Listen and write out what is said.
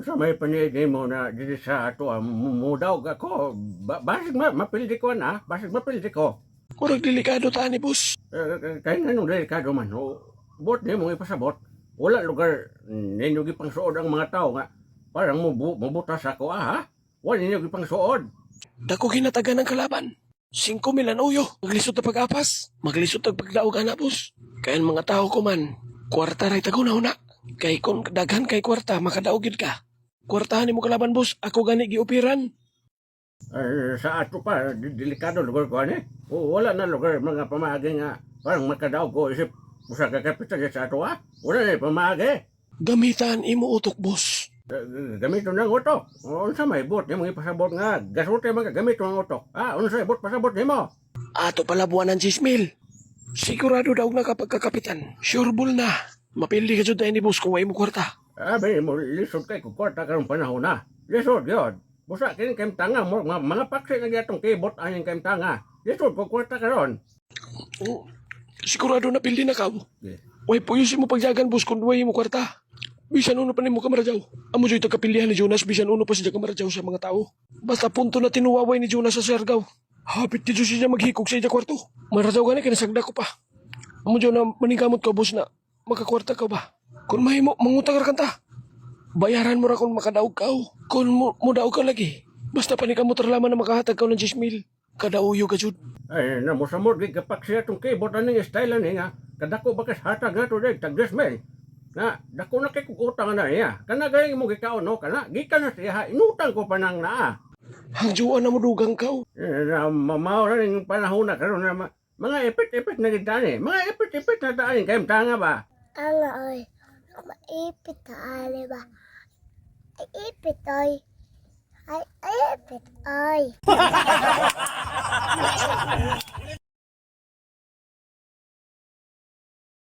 Sa may panidi mo na dito sa ato, mudaw ako. Basig mapildi ko na, basig mapildi ko. Murag delikado ta ni boss. Kaya nga nung delikado man, bot niyo mong ipasabot. Wala lugar ninyo gipang suod ang mga tao nga. Parang mabutas ako ha? Wala ninyo gipang suod. Dako ginatagan ng kalaban. 5,000 ang uyo. Maglisod na pag-apas. Maglisod na pagdaog na boss. Kaya ang mga tao ko man, kwarta ray tagunaw na. Kay kung daghan kay kwarta, makadaogid ka. Kwartahan mo kalaban boss, ako gani giupiran. Sa ato pa, delikado lugar ko ani. Wala na lugar mga pamagi nga. Parang makadaog ko isip usa ka kapitan sa ato ha? Wala na pamagi. Gamitan imo utok boss. Gamito ng utok. Unsa may bot nimo ipasabot nga gasote mga gamito ng utok. Unsa bot pasabot nimo? Ato palabuan ng 10,000. Sigurado daw na kapag kakapitan. Sureball na. Mapili ka dyan tayo ni boss kung may mo kwarta. Abi mo lisod kay kwarta karong panahon na. Lisod gyud. Busa kini kay tanga mo mga paksi na gyatong kibot aning kay tanga. Lisod ko kwarta karon. Sigurado na pildi na ka. Yeah. Way puyusin mo pagjagan boss kung way mo kwarta. Bisan uno pa ni mo kamarajaw. Amo dyan tagkapilihan ni Jonas bisan uno pa siya kamarajaw sa mga tao. Basta punto na tinuwaway ni Jonas sa Siargao. Hapit dito siya maghikog sa iya kwarto. Marajaw gani kinasagda ko pa. Amo dyan na manigamot ka boss na makakwarta ka ba? Kung may mo, mangutang ka ta. Bayaran mo ra kung makadaog ka. Kung mudaog ka lagi. Basta pa ni ka mo tarlaman na makahatag ka ng 10,000. Kadauyo ka jud. Ay namusamod gid kapak siya tong kibot aning style ani nga. Kadako bakas hatag nga to dig tag 10,000. Na dako na kay utang na niya. Kana gayeng mo gikaon no kana gikan na siya inutang ko pa nang naa. Hangjuan na mo dugang ka. Mao na ning panahon na karon na mga ipit-ipit na gitani. Mga ipit-ipit na daan kay tanga ba. Ano oy, maipit ka ali ba? Ay ipit oy. Ay ipit oy.